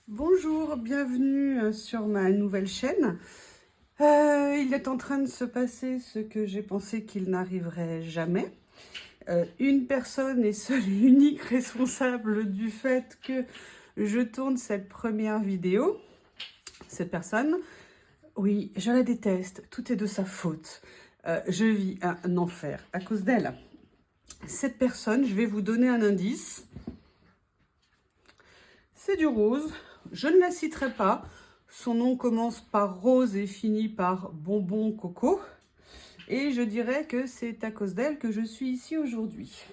Bonjour, bienvenue sur ma nouvelle chaîne. Il est en train de se passer ce que j'ai pensé qu'il n'arriverait jamais. Une personne est seule et unique responsable du fait que je tourne cette première vidéo. Cette personne, oui, je la déteste, tout est de sa faute. Je vis un enfer à cause d'elle. Cette personne, je vais vous donner un indice. C'est du rose, je ne la citerai pas. Son nom commence par Rose et finit par Bonbon Coco. Et je dirais que c'est à cause d'elle que je suis ici aujourd'hui.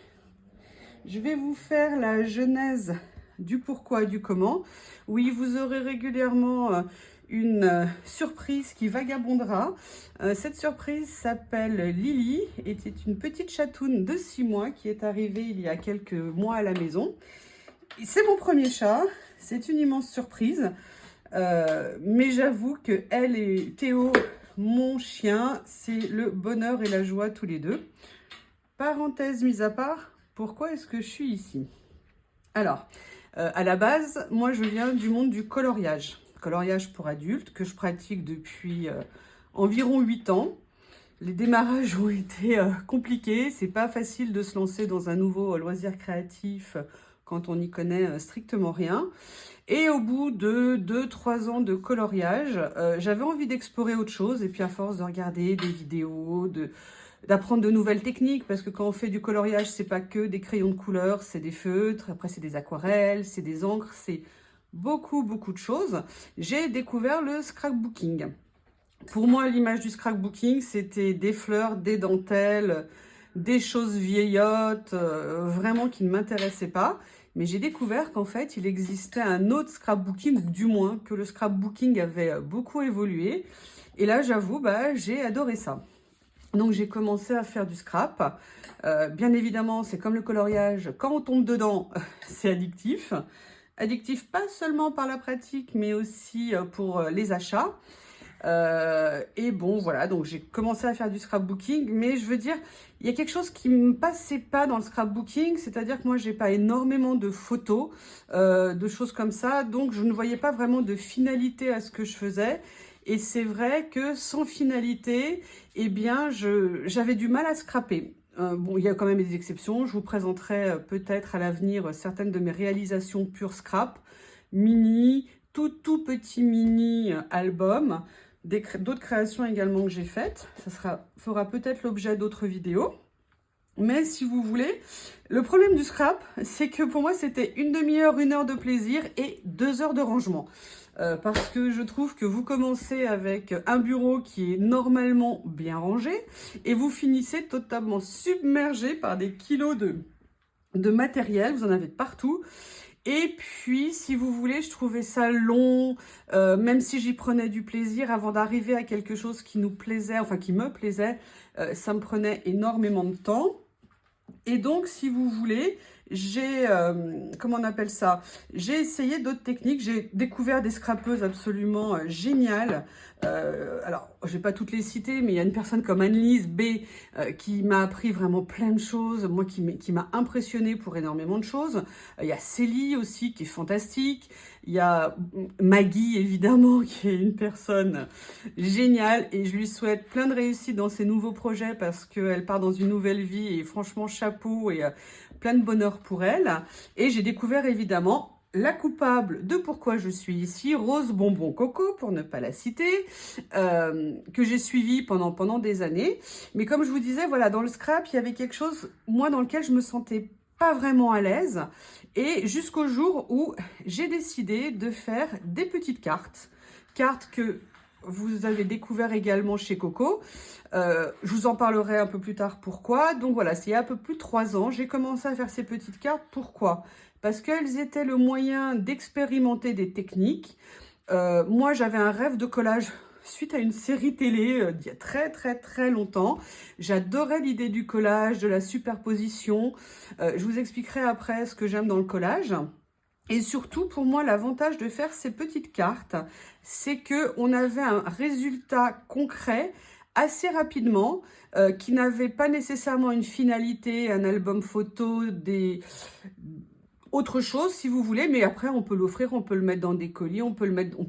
Je vais vous faire la genèse du pourquoi et du comment. Oui, vous aurez régulièrement une surprise qui vagabondera. Cette surprise s'appelle Lily, était une petite chatoune de 6 mois qui est arrivée il y a quelques mois à la maison. C'est mon premier chat, c'est une immense surprise. Mais j'avoue que elle et Théo, mon chien, c'est le bonheur et la joie tous les deux. Parenthèse mise à part, pourquoi est-ce que je suis ici? Alors, à la base, moi je viens du monde du coloriage. Coloriage pour adultes que je pratique depuis environ 8 ans. Les démarrages ont été compliqués, c'est pas facile de se lancer dans un nouveau loisir créatif quand on n'y connaît strictement rien. Et au bout de 2-3 ans de coloriage, j'avais envie d'explorer autre chose. Et puis à force de regarder des vidéos, d'apprendre de nouvelles techniques, parce que quand on fait du coloriage, c'est pas que des crayons de couleur, c'est des feutres, après c'est des aquarelles, c'est des encres, c'est beaucoup de choses. J'ai découvert le scrapbooking. Pour moi, l'image du scrapbooking, c'était des fleurs, des dentelles, des choses vieillottes, vraiment qui ne m'intéressaient pas. Mais j'ai découvert qu'en fait, il existait un autre scrapbooking, ou du moins que le scrapbooking avait beaucoup évolué. Et là, j'avoue, j'ai adoré ça. Donc, j'ai commencé à faire du scrap. Bien évidemment, c'est comme le coloriage. Quand on tombe dedans, c'est addictif. Addictif pas seulement par la pratique, mais aussi pour les achats. Et bon, voilà, donc j'ai commencé à faire du scrapbooking, mais je veux dire, il y a quelque chose qui me passait pas dans le scrapbooking, c'est-à-dire que moi, j'ai pas énormément de photos, de choses comme ça, donc je ne voyais pas vraiment de finalité à ce que je faisais. Et c'est vrai que sans finalité, eh bien, j'avais du mal à scraper. Bon, il y a quand même des exceptions. Je vous présenterai peut-être à l'avenir certaines de mes réalisations pure scrap, mini, tout petit mini album. D'autres créations également que j'ai faites. Ça fera peut-être l'objet d'autres vidéos. Mais si vous voulez, le problème du scrap, c'est que pour moi, c'était une demi-heure, 1 heure de plaisir et 2 heures de rangement. Parce que je trouve que vous commencez avec un bureau qui est normalement bien rangé et vous finissez totalement submergé par des kilos de matériel. Vous en avez partout. Et puis, si vous voulez, je trouvais ça long, même si j'y prenais du plaisir, avant d'arriver à quelque chose qui nous plaisait, enfin qui me plaisait, ça me prenait énormément de temps. Et donc, si vous voulez, j'ai, comment on appelle ça? J'ai essayé d'autres techniques, j'ai découvert des scrapeuses absolument géniales. Alors, je vais pas toutes les citer, mais il y a une personne comme Annelise B qui m'a appris vraiment plein de choses, moi qui m'a impressionné pour énormément de choses. Il y a Célie aussi qui est fantastique. Il y a Maggie évidemment qui est une personne géniale et je lui souhaite plein de réussite dans ses nouveaux projets parce qu'elle part dans une nouvelle vie et franchement chapeau et plein de bonheur pour elle. Et j'ai découvert évidemment la coupable de pourquoi je suis ici, Rose Bonbon Coco, pour ne pas la citer, que j'ai suivie pendant des années. Mais comme je vous disais, voilà, dans le scrap, il y avait quelque chose, moi, dans lequel je me sentais pas vraiment à l'aise. Et jusqu'au jour où j'ai décidé de faire des petites cartes. Cartes que vous avez découvert également chez Coco. Je vous en parlerai un peu plus tard pourquoi. Donc voilà, c'est il y a un peu plus de 3 ans, j'ai commencé à faire ces petites cartes. Pourquoi? Parce qu'elles étaient le moyen d'expérimenter des techniques. Moi, j'avais un rêve de collage suite à une série télé d'il y a très longtemps. J'adorais l'idée du collage, de la superposition. Je vous expliquerai après ce que j'aime dans le collage. Et surtout, pour moi, l'avantage de faire ces petites cartes, c'est qu'on avait un résultat concret assez rapidement, qui n'avait pas nécessairement une finalité, un album photo, autre chose si vous voulez, mais après on peut l'offrir, on peut le mettre dans des colis, on peut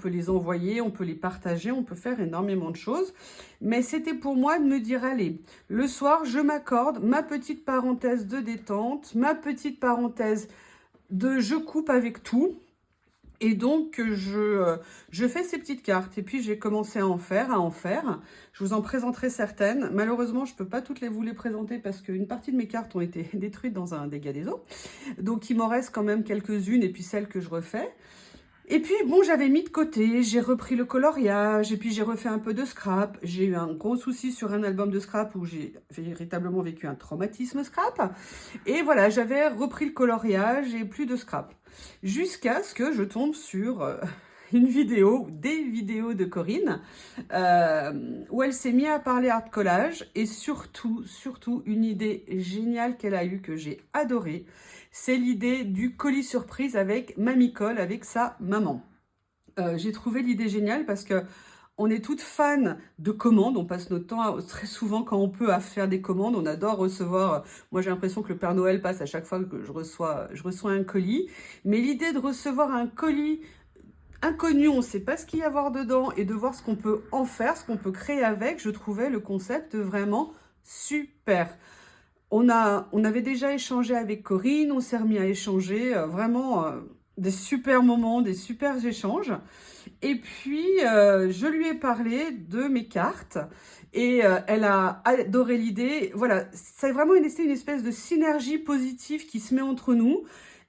les envoyer, on peut les partager, on peut faire énormément de choses. Mais c'était pour moi de me dire, allez, le soir, je m'accorde ma petite parenthèse de détente, ma petite parenthèse de je coupe avec tout. Et donc, je fais ces petites cartes. Et puis, j'ai commencé à en faire. Je vous en présenterai certaines. Malheureusement, je ne peux pas vous les présenter parce qu'une partie de mes cartes ont été détruites dans un dégât des eaux. Donc, il m'en reste quand même quelques-unes et puis celles que je refais. Et puis, bon, j'avais mis de côté, j'ai repris le coloriage, et puis j'ai refait un peu de scrap. J'ai eu un gros souci sur un album de scrap où j'ai véritablement vécu un traumatisme scrap. Et voilà, j'avais repris le coloriage et plus de scrap. Jusqu'à ce que je tombe sur une vidéo, des vidéos de Corinne, où elle s'est mise à parler art collage, et surtout une idée géniale qu'elle a eue, que j'ai adorée. C'est l'idée du colis surprise avec Mamie Colle, avec sa maman. J'ai trouvé l'idée géniale parce que on est toutes fans de commandes. On passe notre temps très souvent quand on peut à faire des commandes. On adore recevoir. Moi, j'ai l'impression que le Père Noël passe à chaque fois que je reçois un colis. Mais l'idée de recevoir un colis inconnu, on ne sait pas ce qu'il y a à avoir dedans, et de voir ce qu'on peut en faire, ce qu'on peut créer avec, je trouvais le concept vraiment super. On avait déjà échangé avec Corinne, on s'est remis à échanger, vraiment des super moments, des super échanges. Et puis, je lui ai parlé de mes cartes et elle a adoré l'idée. Voilà, c'est vraiment une espèce de synergie positive qui se met entre nous,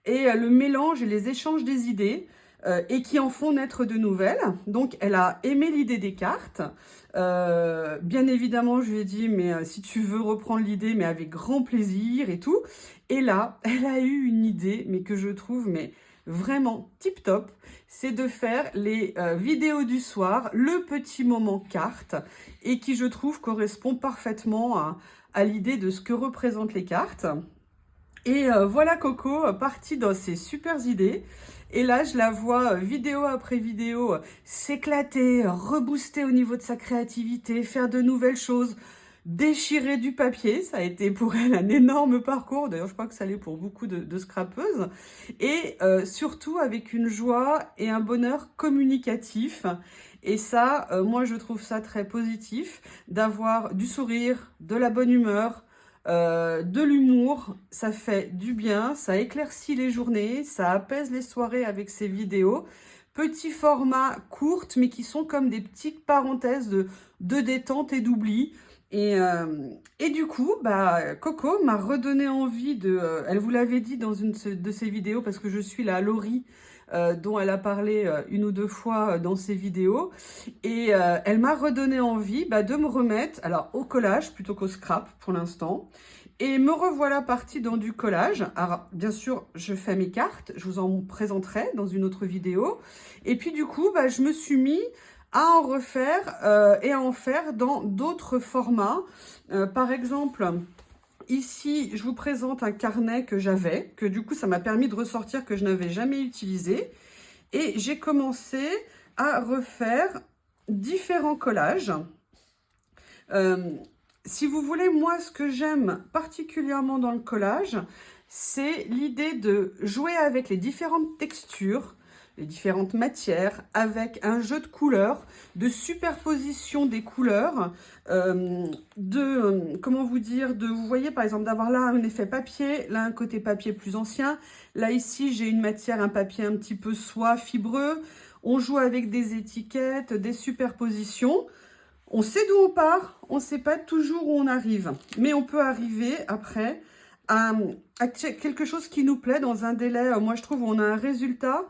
et le mélange et les échanges des idées. Et qui en font naître de nouvelles. Donc, elle a aimé l'idée des cartes. Bien évidemment, je lui ai dit, mais si tu veux reprendre l'idée, mais avec grand plaisir et tout. Et là, elle a eu une idée, mais que je trouve vraiment tip top. C'est de faire les vidéos du soir, le petit moment carte, et qui, je trouve, correspond parfaitement à l'idée de ce que représentent les cartes. Et voilà Coco partie dans ses super idées. Et là, je la vois vidéo après vidéo s'éclater, rebooster au niveau de sa créativité, faire de nouvelles choses, déchirer du papier. Ça a été pour elle un énorme parcours. D'ailleurs, je crois que ça l'est pour beaucoup de scrapeuses. Et surtout avec une joie et un bonheur communicatif. Et ça, moi, je trouve ça très positif d'avoir du sourire, de la bonne humeur, de l'humour. Ça fait du bien, ça éclaircit les journées, ça apaise les soirées avec ces vidéos. Petits formats courtes, mais qui sont comme des petites parenthèses de détente et d'oubli. Et du coup, Coco m'a redonné envie de... elle vous l'avait dit dans une de ses vidéos, parce que je suis la Laurie, dont elle a parlé une ou deux fois dans ses vidéos. Et elle m'a redonné envie de me remettre au collage plutôt qu'au scrap pour l'instant. Et me revoilà partie dans du collage. Alors, bien sûr, je fais mes cartes. Je vous en présenterai dans une autre vidéo. Et puis, du coup, je me suis mis à en refaire et à en faire dans d'autres formats. Par exemple, ici, je vous présente un carnet que j'avais, que du coup, ça m'a permis de ressortir, que je n'avais jamais utilisé. Et j'ai commencé à refaire différents collages. Si vous voulez, moi, ce que j'aime particulièrement dans le collage, c'est l'idée de jouer avec les différentes textures, les différentes matières, avec un jeu de couleurs, de superposition des couleurs, comment vous dire, vous voyez par exemple d'avoir là un effet papier, là un côté papier plus ancien, là ici j'ai une matière, un papier un petit peu soie, fibreux, on joue avec des étiquettes, des superpositions. On sait d'où on part, on ne sait pas toujours où on arrive, mais on peut arriver après à quelque chose qui nous plaît dans un délai, moi je trouve, où on a un résultat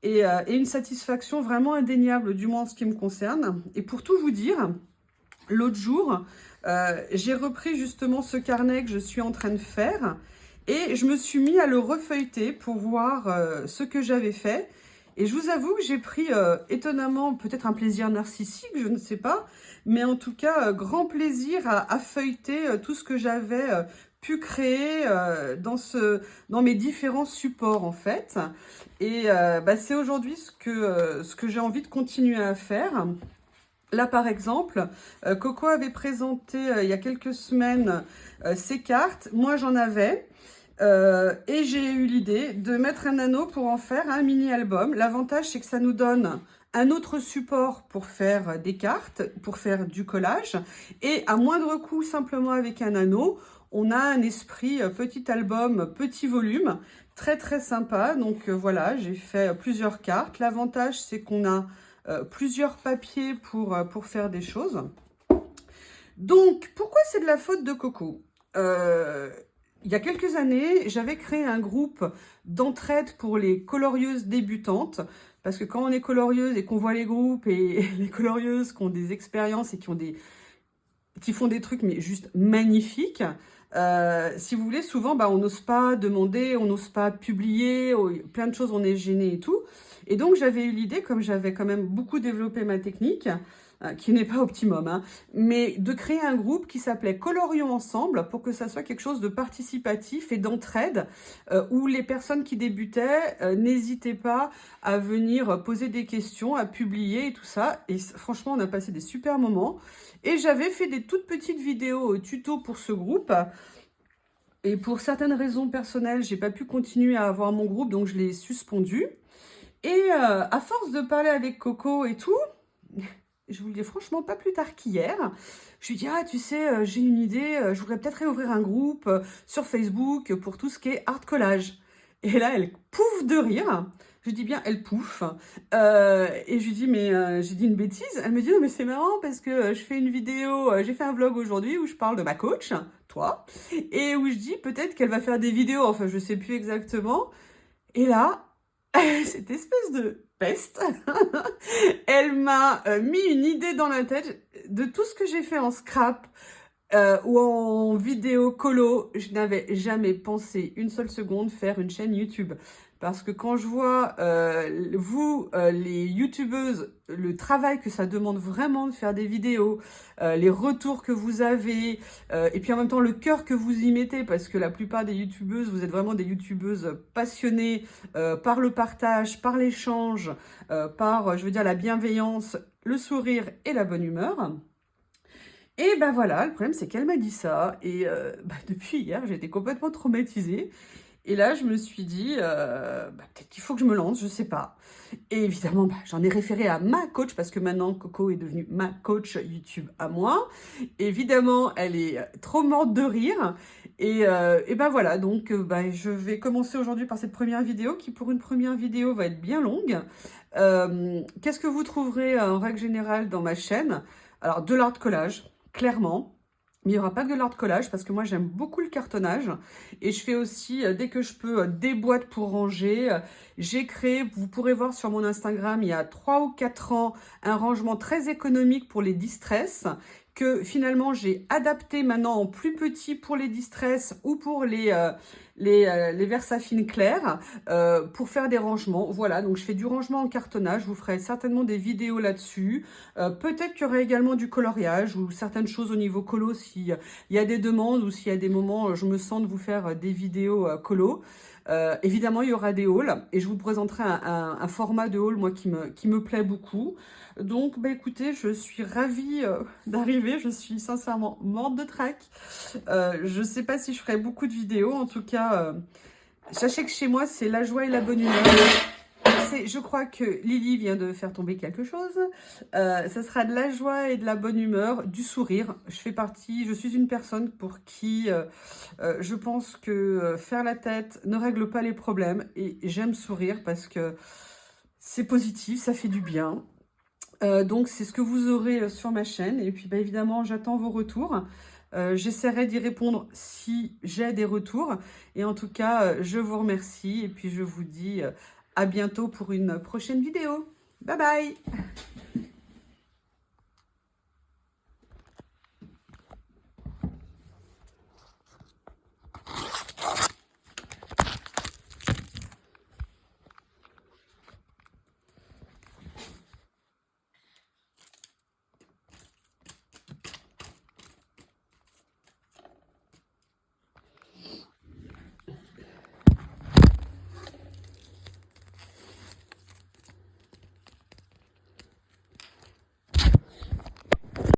et une satisfaction vraiment indéniable, du moins en ce qui me concerne. Et pour tout vous dire, l'autre jour, j'ai repris justement ce carnet que je suis en train de faire et je me suis mis à le refeuilleter pour voir ce que j'avais fait. Et je vous avoue que j'ai pris étonnamment, peut-être un plaisir narcissique, je ne sais pas, mais en tout cas, grand plaisir à feuilleter tout ce que j'avais pu créer dans mes différents supports en fait. Et c'est aujourd'hui ce que j'ai envie de continuer à faire. Là, par exemple, Coco avait présenté il y a quelques semaines ses cartes. Moi, j'en avais. Et j'ai eu l'idée de mettre un anneau pour en faire un mini-album. L'avantage, c'est que ça nous donne un autre support pour faire des cartes, pour faire du collage. Et à moindre coût, simplement avec un anneau, on a un esprit petit album, petit volume, très très sympa. Donc voilà, j'ai fait plusieurs cartes. L'avantage, c'est qu'on a plusieurs papiers pour faire des choses. Donc, pourquoi c'est de la faute de Coco? Il y a quelques années, j'avais créé un groupe d'entraide pour les colorieuses débutantes. Parce que quand on est colorieuse et qu'on voit les groupes et les colorieuses qui ont des expériences et qui font des trucs mais juste magnifiques, si vous voulez, souvent on n'ose pas demander, on n'ose pas publier, plein de choses, on est gêné et tout. Et donc j'avais eu l'idée, comme j'avais quand même beaucoup développé ma technique, qui n'est pas optimum, hein, mais de créer un groupe qui s'appelait Colorions Ensemble pour que ça soit quelque chose de participatif et d'entraide, où les personnes qui débutaient n'hésitaient pas à venir poser des questions, à publier et tout ça. Et franchement, on a passé des super moments. Et j'avais fait des toutes petites vidéos tuto pour ce groupe. Et pour certaines raisons personnelles, j'ai pas pu continuer à avoir mon groupe, donc je l'ai suspendu. Et à force de parler avec Coco et tout, je vous le dis franchement, pas plus tard qu'hier, je lui dis, ah tu sais, j'ai une idée, je voudrais peut-être réouvrir un groupe sur Facebook pour tout ce qui est art collage. Et là, elle pouffe de rire. Je dis bien, elle pouffe. Et je lui dis, mais j'ai dit une bêtise. Elle me dit, non mais c'est marrant parce que je fais une vidéo, j'ai fait un vlog aujourd'hui où je parle de ma coach, toi, et où je dis peut-être qu'elle va faire des vidéos, enfin je sais plus exactement. Et là, cette espèce de peste, elle m'a mis une idée dans la tête de tout ce que j'ai fait en scrap ou en vidéo colo. Je n'avais jamais pensé une seule seconde faire une chaîne YouTube. Parce que quand je vois vous, les youtubeuses, le travail que ça demande vraiment de faire des vidéos, les retours que vous avez, et puis en même temps le cœur que vous y mettez, parce que la plupart des youtubeuses, vous êtes vraiment des youtubeuses passionnées par le partage, par l'échange, par, je veux dire, la bienveillance, le sourire et la bonne humeur. Et ben voilà, le problème c'est qu'elle m'a dit ça, et depuis hier, j'ai été complètement traumatisée. Et là, je me suis dit, peut-être qu'il faut que je me lance, je sais pas. Et évidemment, j'en ai référé à ma coach, parce que maintenant, Coco est devenue ma coach YouTube à moi. Évidemment, elle est trop morte de rire. Et ben voilà, donc je vais commencer aujourd'hui par cette première vidéo, qui pour une première vidéo va être bien longue. Qu'est-ce que vous trouverez en règle générale dans ma chaîne? Alors, de l'art collage, clairement. Mais il n'y aura pas que de l'art collage parce que moi j'aime beaucoup le cartonnage et je fais aussi dès que je peux des boîtes pour ranger. J'ai créé, vous pourrez voir sur mon Instagram, il y a 3 ou 4 ans, un rangement très économique pour les distress que finalement j'ai adapté maintenant en plus petit pour les distress ou pour les Versafine clairs pour faire des rangements. Voilà, donc je fais du rangement en cartonnage. Je vous ferai certainement des vidéos là-dessus. Peut-être qu'il y aura également du coloriage ou certaines choses au niveau colo s'il y a des demandes ou s'il y a des moments je me sens de vous faire des vidéos colo. Évidemment, il y aura des hauls et je vous présenterai un format de haul moi qui me plaît beaucoup. Donc, écoutez, je suis ravie d'arriver. Je suis sincèrement morte de trac. Je ne sais pas si je ferai beaucoup de vidéos. En tout cas, sachez que chez moi, c'est la joie et la bonne humeur. Je crois que Lily vient de faire tomber quelque chose. Ça sera de la joie et de la bonne humeur, du sourire. Je suis une personne pour qui je pense que faire la tête ne règle pas les problèmes. Et j'aime sourire parce que c'est positif, ça fait du bien. Donc c'est ce que vous aurez sur ma chaîne. Et puis évidemment, j'attends vos retours. J'essaierai d'y répondre si j'ai des retours. Et en tout cas, je vous remercie. Et puis je vous dis à bientôt pour une prochaine vidéo. Bye bye!